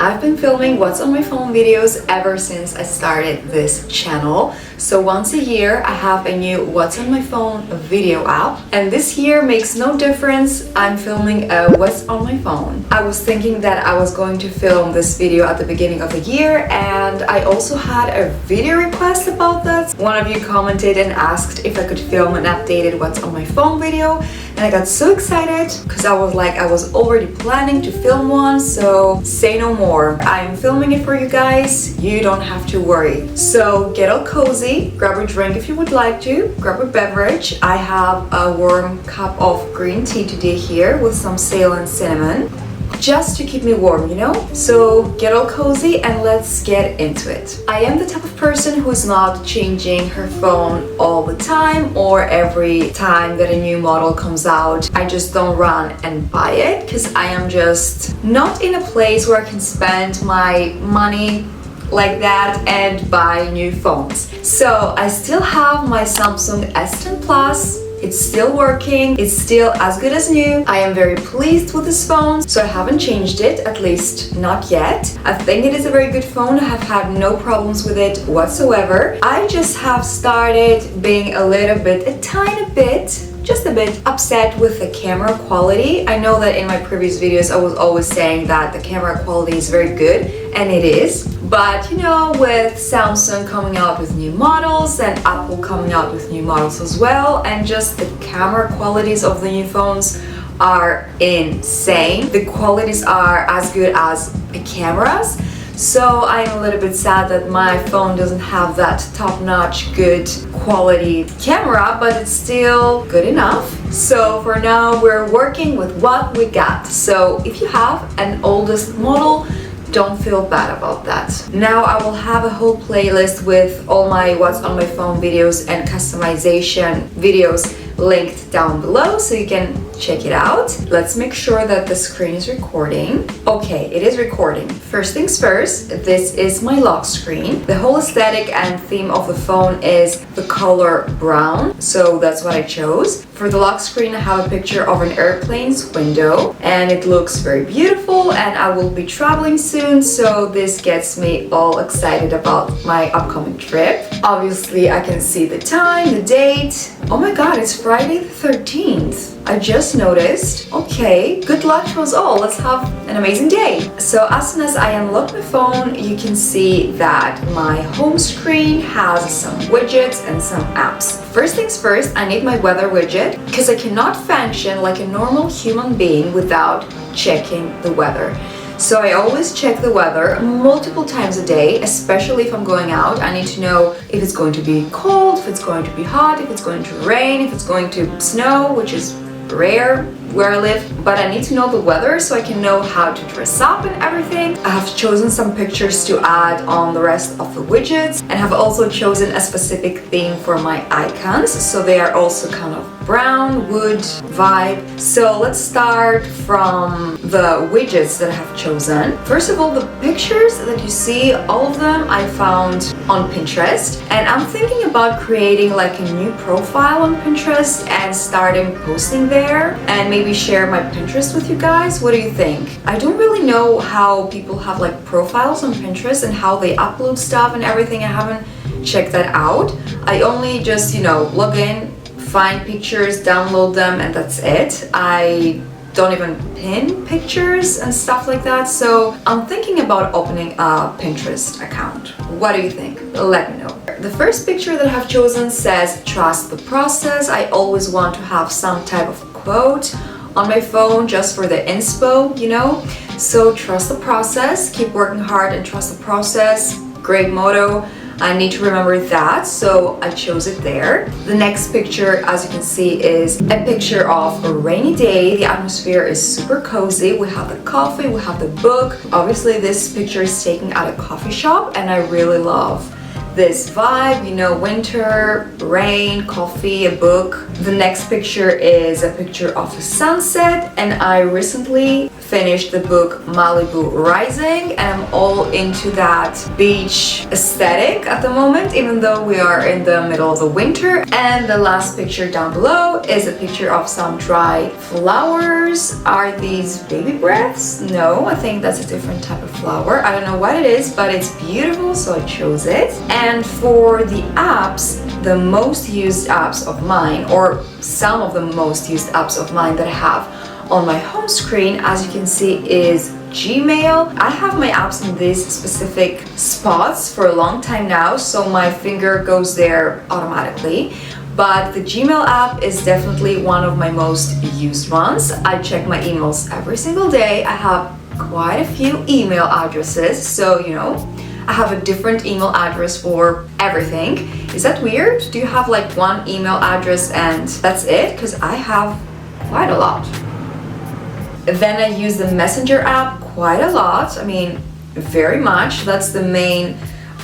I've been filming what's on my phone videos ever since I started this channel. So once a year I have a new what's on my phone video app, and this year makes no difference. I'm filming a what's on my phone. I was thinking that I was going to film this video at the beginning of the year, and I also had a video request about that. One of you commented and asked if I could film an updated what's on my phone video, and I got so excited because I was already planning to film one, so say no more. I'm filming it for you guys. You don't have to worry. So get all cozy, grab a drink if you would like to, grab a beverage. I have a warm cup of green tea today here with some Ceylon cinnamon, just to keep me warm, you know? So get all cozy and let's get into it. I am the type of person who's not changing her phone all the time or every time that a new model comes out. I just don't run and buy it because I am just not in a place where I can spend my money like that and buy new phones. So I still have my Samsung S10 Plus. It's still working, it's still as good as new. I am very pleased with this phone, so I haven't changed it, at least not yet. I think it is a very good phone. I have had no problems with it whatsoever. I just have started being a tiny bit, just a bit upset with the camera quality. I know that in my previous videos I was always saying that the camera quality is very good, and it is. But you know, with Samsung coming out with new models and Apple coming out with new models as well, and just the camera qualities of the new phones are insane. The qualities are as good as the cameras. So I'm a little bit sad that my phone doesn't have that top-notch good quality camera, but it's still good enough. So for now we're working with what we got. So if you have an oldest model, don't feel bad about that. Now I will have a whole playlist with all my what's on my phone videos and customization videos linked down below so you can check it out. Let's make sure that the screen is recording. Okay, it is recording. First things first, this is my lock screen. The whole aesthetic and theme of the phone is the color brown, so that's what I chose. For the lock screen, I have a picture of an airplane's window, and it looks very beautiful, and I will be traveling soon, so this gets me all excited about my upcoming trip. Obviously, I can see the time, the date. Oh my god, it's Friday the 13th. I just noticed. Okay, good luck to us all. Let's have an amazing day. So as soon as I unlock my phone, you can see that my home screen has some widgets and some apps. First things first, I need my weather widget because I cannot function like a normal human being without checking the weather. So I always check the weather multiple times a day, especially if I'm going out. I need to know if it's going to be cold, if it's going to be hot, if it's going to rain, if it's going to snow, which is rare where I live, but I need to know the weather so I can know how to dress up and everything. I have chosen some pictures to add on the rest of the widgets, and have also chosen a specific theme for my icons, so they are also kind of brown wood vibe. So let's start from the widgets that I have chosen. First of all, the pictures that you see, all of them I found on Pinterest, and I'm thinking about creating like a new profile on Pinterest and starting posting there, and maybe share my Pinterest with you guys. What do you think? I don't really know how people have like profiles on Pinterest and how they upload stuff and everything. I haven't checked that out. I only just, you know, log in, find pictures, download them, and that's it. I don't even pin pictures and stuff like that. So I'm thinking about opening a Pinterest account. What do you think? Let me know. The first picture that I have chosen says, "Trust the process." I always want to have some type of quote on my phone just for the inspo, you know? So trust the process, keep working hard and trust the process. Great motto. I need to remember that, so I chose it there. The next picture, as you can see, is a picture of a rainy day. The atmosphere is super cozy. We have the coffee, we have the book. Obviously, this picture is taken at a coffee shop, and I really love this vibe, you know, winter, rain, coffee, a book. The next picture is a picture of a sunset, and I recently finished the book Malibu Rising, and I'm all into that beach aesthetic at the moment, even though we are in the middle of the winter. And the last picture down below is a picture of some dried flowers. Are these baby breaths? No, I think that's a different type of flower. I don't know what it is, but it's beautiful, so I chose it. And for the apps, the most used apps of mine, or some of the most used apps of mine that I have on my home screen, as you can see, is Gmail. I have my apps in these specific spots for a long time now, so my finger goes there automatically. But the Gmail app is definitely one of my most used ones. I check my emails every single day. I have quite a few email addresses, so you know, I have a different email address for everything. Is that weird? Do you have like one email address and that's it? Because I have quite a lot. Then I use the Messenger app quite a lot. I mean, very much. That's the main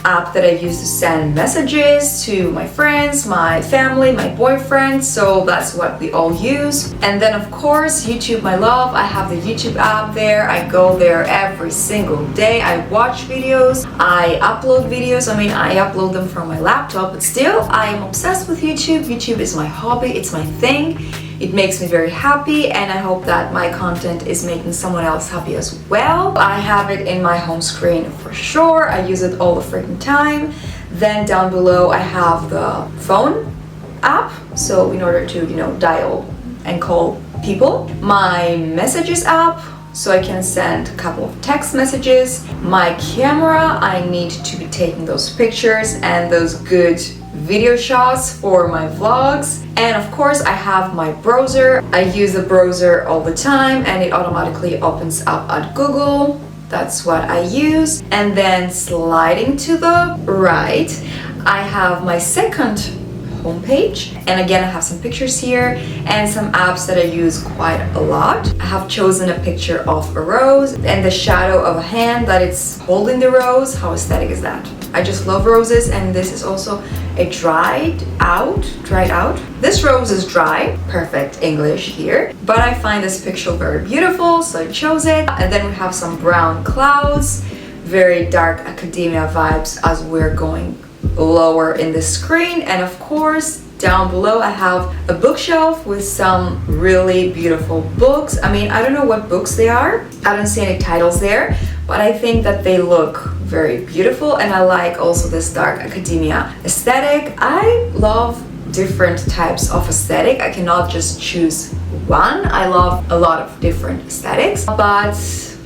app that I use to send messages to my friends, my family, my boyfriend, so that's what we all use. And then of course, YouTube, my love. I have the YouTube app there. I go there every single day. I watch videos, I upload videos. I mean, I upload them from my laptop, but still, I am obsessed with YouTube. YouTube is my hobby, it's my thing. It makes me very happy, and I hope that my content is making someone else happy as well. I have it in my home screen for sure. I use it all the freaking time. Then down below I have the phone app, so in order to, you know, dial and call people. My messages app, so I can send a couple of text messages. My camera, I need to be taking those pictures and those good video shots for my vlogs. And of course I have my browser. I use the browser all the time and it automatically opens up at Google. That's what I use. And then sliding to the right, I have my second homepage, and again I have some pictures here and some apps that I use quite a lot. I have chosen a picture of a rose and the shadow of a hand that it's holding the rose. How aesthetic is that? I just love roses, and this is also a dried out. This rose is dry, perfect English here, but I find this picture very beautiful, so I chose it. And then we have some brown clouds, very dark academia vibes as we're going lower in the screen. And of course down below I have a bookshelf with some really beautiful books. I mean, I don't know what books they are, I don't see any titles there, but I think that they look very beautiful, and I like also this dark academia aesthetic. I love different types of aesthetic. I cannot just choose one. I love a lot of different aesthetics, but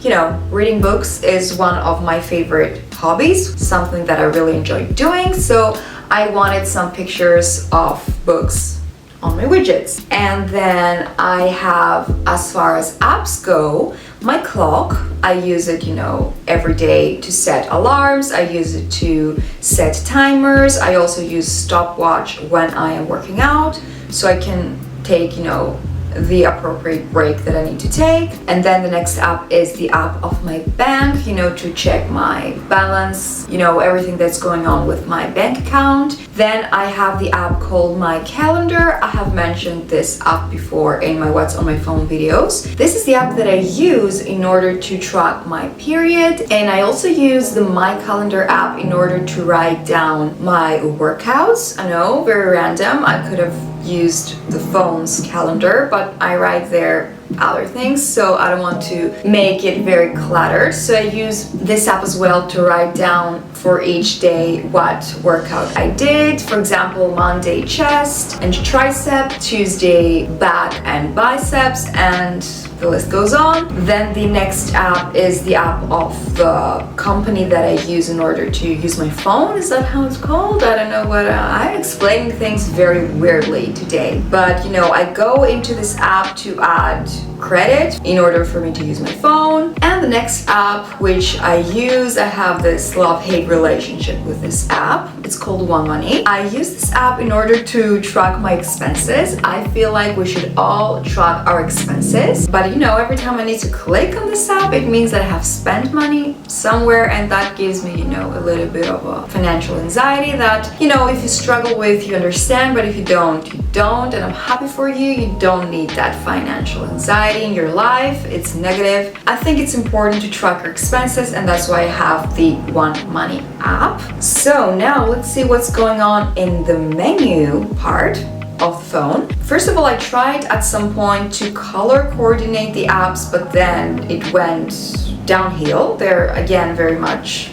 you know, reading books is one of my favorite hobbies, something that I really enjoy doing, so I wanted some pictures of books on my widgets. And then I have, as far as apps go, my clock. I use it, you know, every day to set alarms. I use it to set timers. I also use stopwatch when I am working out, so I can take, you know, the appropriate break that I need to take. And then the next app is the app of my bank, you know, to check my balance, you know, everything that's going on with my bank account. Then I have the app called My Calendar. I have mentioned this app before in my What's on My Phone videos. This is the app that I use in order to track my period, and I also use the My Calendar app in order to write down my workouts. I know, very random. I could have used the phone's calendar, but I write there other things, so I don't want to make it very cluttered. So I use this app as well to write down for each day what workout I did. For example, Monday chest and tricep, Tuesday back and biceps, and the list goes on. Then the next app is the app of the company that I use in order to use my phone. Is that how it's called? I don't know what I'm explaining things very weirdly today, but you know, I go into this app to add credit in order for me to use my phone. And the next app which I use, I have this love-hate relationship with this app. It's called One Money. I use this app in order to track my expenses. I feel like we should all track our expenses, but you know, every time I need to click on this app, it means that I have spent money somewhere, and that gives me, you know, a little bit of a financial anxiety that, you know, if you struggle with, you understand, but if you don't, you don't, and I'm happy for you. You don't need that financial anxiety in your life. It's negative. I think it's important to track your expenses, and that's why I have the One Money app. So now let's see what's going on in the menu part of the phone. First of all, I tried at some point to color coordinate the apps, but then it went downhill. They're again very much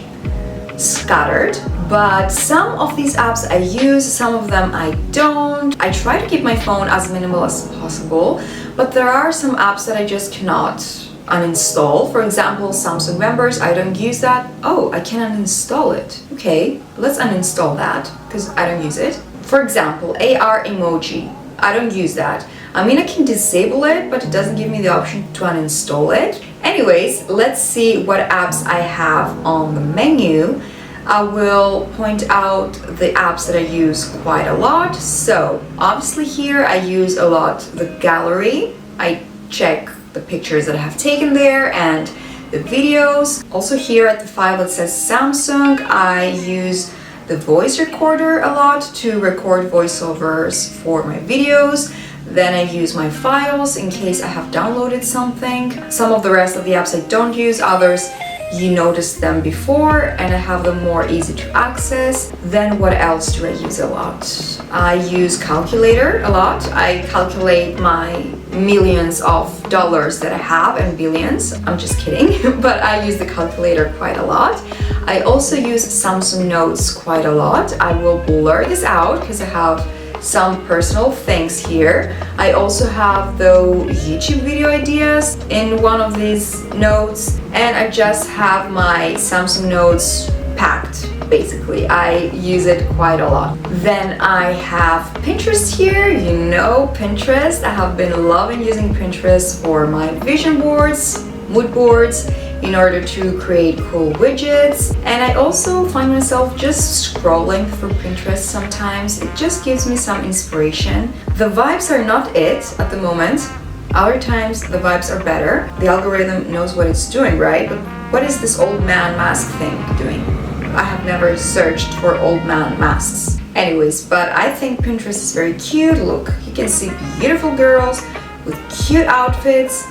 scattered. But some of these apps I use, some of them I don't. I try to keep my phone as minimal as possible, but there are some apps that I just cannot uninstall. For example, Samsung Members, I don't use that. Oh, I can uninstall it. Okay, let's uninstall that because I don't use it. For example, AR emoji, I don't use that. I mean, I can disable it, but it doesn't give me the option to uninstall it. Anyways, let's see what apps I have on the menu. I will point out the apps that I use quite a lot. So obviously here I use a lot the gallery. I check the pictures that I have taken there and the videos. Also here at the file that says Samsung, I use the voice recorder a lot to record voiceovers for my videos. Then I use my files in case I have downloaded something. Some of the rest of the apps I don't use, others you noticed them before and I have them more easy to access. Then what else do I use a lot? I use calculator a lot. I calculate my millions of dollars that I have and billions. I'm just kidding, but I use the calculator quite a lot. I also use Samsung Notes quite a lot. I will blur this out because I have some personal things here. I also have the YouTube video ideas in one of these notes, and I just have my Samsung Notes packed. Basically, I use it quite a lot. Then I have Pinterest here. You know Pinterest. I have been loving using Pinterest for my vision boards, mood boards, in order to create cool widgets. And I also find myself just scrolling through Pinterest sometimes. It just gives me some inspiration. The vibes are not it at the moment. Other times the vibes are better. The algorithm knows what it's doing, right? But what is this old man mask thing doing? I have never searched for old man masks. Anyways, but I think Pinterest is very cute. Look, you can see beautiful girls with cute outfits,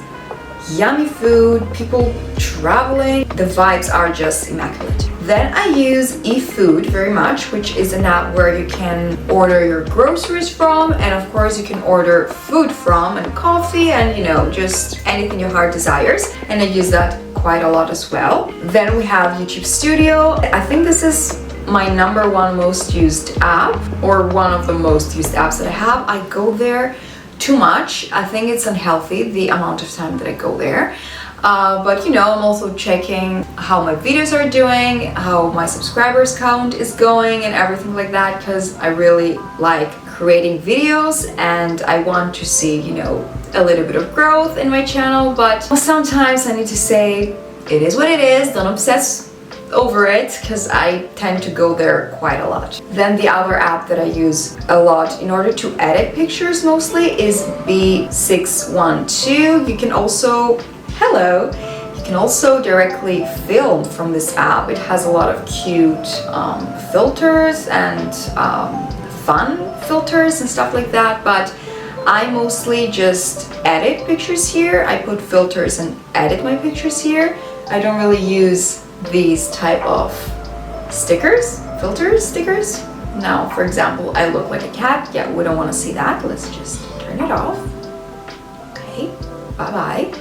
yummy food, people traveling. The vibes are just immaculate. Then I use eFood very much, which is an app where you can order your groceries from, and of course you can order food from, and coffee, and you know, just anything your heart desires. And I use that quite a lot as well. Then we have YouTube Studio. I think this is my number one most used app, or one of the most used apps that I have. I go there too much. I think it's unhealthy, the amount of time that I go there. But you know, I'm also checking how my videos are doing, how my subscribers count is going and everything like that, because I really like creating videos and I want to see, you know, a little bit of growth in my channel. But sometimes I need to say, it is what it is, don't obsess over it, because I tend to go there quite a lot. Then the other app that I use a lot in order to edit pictures mostly is B612. You can also, you can also directly film from this app. It has a lot of cute filters and fun filters and stuff like that, but I mostly just edit pictures here. I put filters and edit my pictures here. I don't really use these type of stickers, stickers. Now, for example, I look like a cat. Yeah, we don't want to see that. Let's just turn it off. Okay, bye-bye.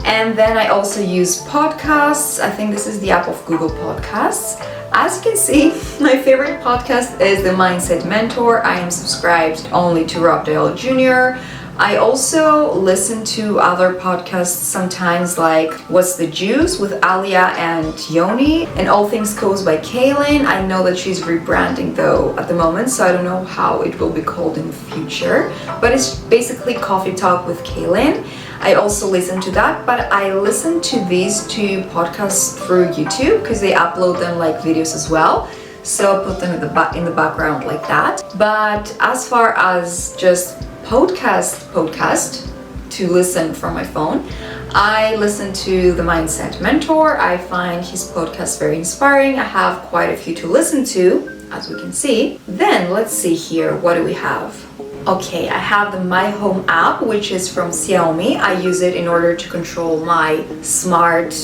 And then I also use podcasts. I think this is the app of Google Podcasts. As you can see, my favorite podcast is The Mindset Mentor. I am subscribed only to Rob Dale Jr. I also listen to other podcasts sometimes, like What's the Juice with Alia and Yoni, and All Things Coast by Kaylin. I know that she's rebranding though at the moment, so I don't know how it will be called in the future, but it's basically Coffee Talk with Kaylin. I also listen to that, but I listen to these two podcasts through YouTube because they upload them like videos as well. So I'll put them in the background like that. But as far as just podcast to listen from my phone, I listen to the Mindset Mentor. I find his podcast very inspiring. I have quite a few to listen to, as we can see. Then let's see here, what do we have? Okay, I have the My Home app, which is from Xiaomi. I use it in order to control my smart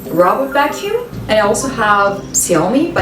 robot vacuum. And I also have Xiaomi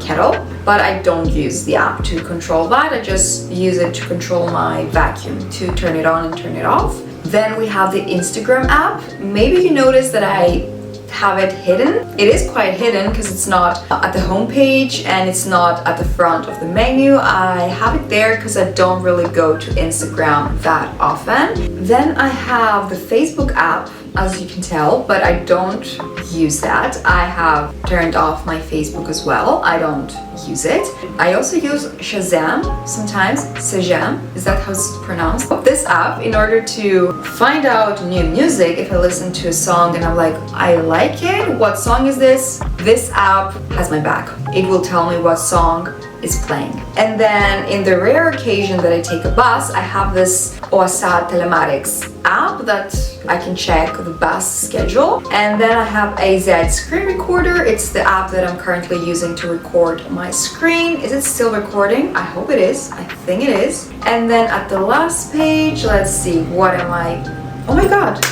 kettle, but I don't use the app to control that. I just use it to control my vacuum, to turn it on and turn it off. Then we have the Instagram app. Maybe you noticed that I have it hidden. It is quite hidden because it's not at the home page and it's not at the front of the menu. I have it there because I don't really go to Instagram that often. Then I have the Facebook app, as you can tell, but I don't use that. I have turned off my Facebook as well. I don't use it. I also use Shazam sometimes. Shazam, is that how it's pronounced? This app in order to find out new music. If I listen to a song and I'm like, I like it, what song is this? This app has my back. It will tell me what song is playing. And then in the rare occasion that I take a bus, I have this OASAT Telematics app that I can check the bus schedule. And then I have AZ Screen Recorder. It's the app that I'm currently using to record my screen. Is it still recording? I hope it is. I think it is. And then at the last page, let's see, what am I? Oh my God.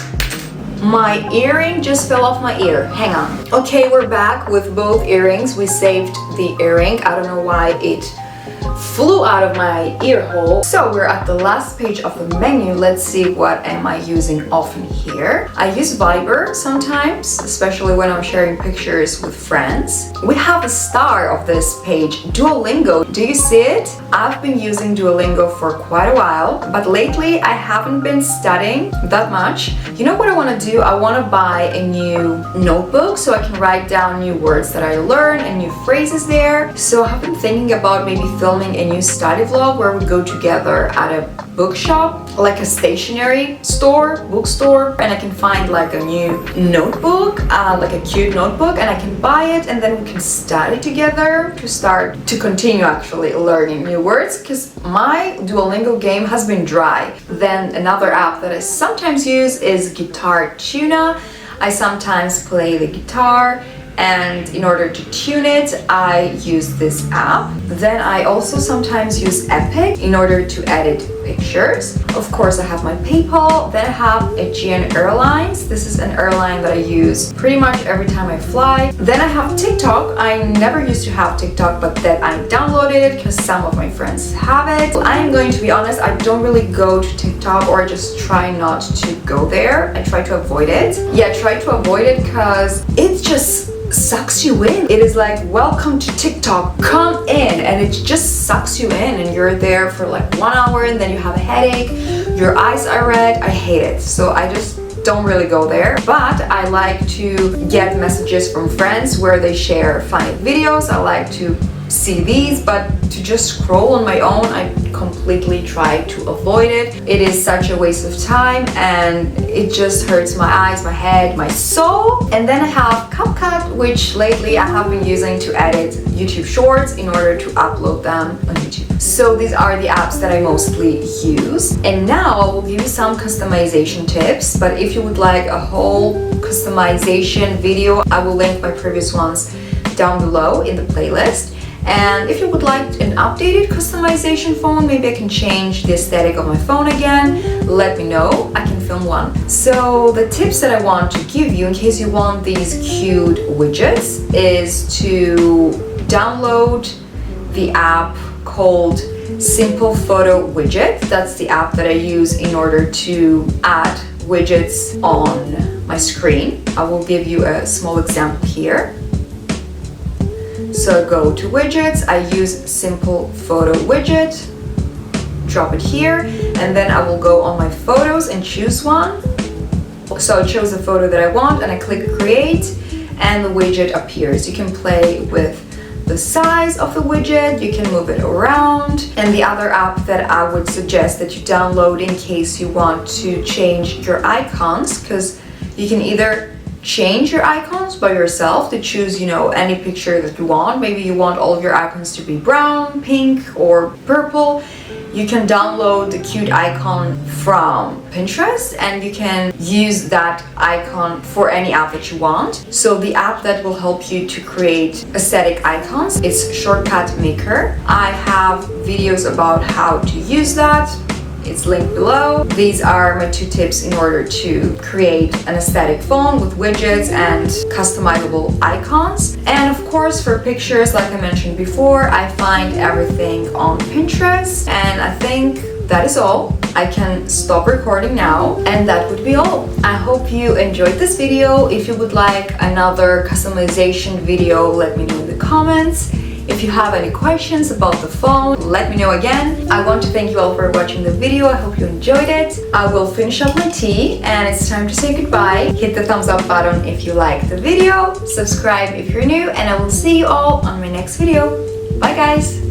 My earring just fell off my ear. Hang on. Okay, we're back with both earrings. We saved the earring. I don't know why it flew out of my ear hole. So we're at the last page of the menu. Let's see, what am I using often here? I use Viber sometimes, especially when I'm sharing pictures with friends. We have the star of this page, Duolingo. Do you see it? I've been using Duolingo for quite a while, but lately I haven't been studying that much. You know what I want to do? I want to buy a new notebook so I can write down new words that I learn and new phrases there. So I've been thinking about maybe filming a new study vlog where we go together at a bookshop, like a stationery store, bookstore, and I can find like a new notebook, like a cute notebook, and I can buy it and then we can study together to continue actually learning new words, because my Duolingo game has been dry. Then another app that I sometimes use is Guitar Tuna. I sometimes play the guitar, and in order to tune it, I use this app. Then I also sometimes use Epic in order to edit pictures. Of course, I have my PayPal. Then I have Aegean Airlines. This is an airline that I use pretty much every time I fly. Then I have TikTok. I never used to have TikTok, but then I downloaded it because some of my friends have it. I am going to be honest, I don't really go to TikTok, or I just try not to go there. I try to avoid it. Yeah, try to avoid it because it just sucks you in. It is like, welcome to TikTok, come in, and it just sucks you in and you're there for like 1 hour and then you have a headache, your eyes are red. I hate it. So I just don't really go there, but I like to get messages from friends where they share funny videos. I like to see these, but to just scroll on my own, I completely try to avoid it. It is such a waste of time and it just hurts my eyes, my head, my soul. And then I have CapCut, which lately I have been using to edit YouTube shorts in order to upload them on YouTube. So these are the apps that I mostly use. And now I will give you some customization tips, but if you would like a whole customization video, I will link my previous ones down below in the playlist. And if you would like an updated customization phone, maybe I can change the aesthetic of my phone again, let me know, I can film one. So the tips that I want to give you in case you want these cute widgets is to download the app called Simple Photo Widget. That's the app that I use in order to add widgets on my screen. I will give you a small example here. So go to widgets, I use Simple Photo Widget, drop it here, and then I will go on my photos and choose one. So I chose the photo that I want and I click create and the widget appears. You can play with the size of the widget, you can move it around. And the other app that I would suggest that you download in case you want to change your icons, because you can either change your icons by yourself to choose, any picture that you want. Maybe you want all of your icons to be brown, pink, or purple. You can download the cute icon from Pinterest and you can use that icon for any app that you want. So the app that will help you to create aesthetic icons is Shortcut Maker. I have videos about how to use that. It's linked below. These are my 2 tips in order to create an aesthetic phone with widgets and customizable icons. And of course, for pictures, like I mentioned before, I find everything on Pinterest. And I think that is all. I can stop recording now, and that would be all. I hope you enjoyed this video. If you would like another customization video, let me know in the comments. If you have any questions about the phone, let me know again. I want to thank you all for watching the video. I hope you enjoyed it. I will finish up my tea and it's time to say goodbye. Hit the thumbs up button if you liked the video, subscribe if you're new, and I will see you all on my next video. Bye guys!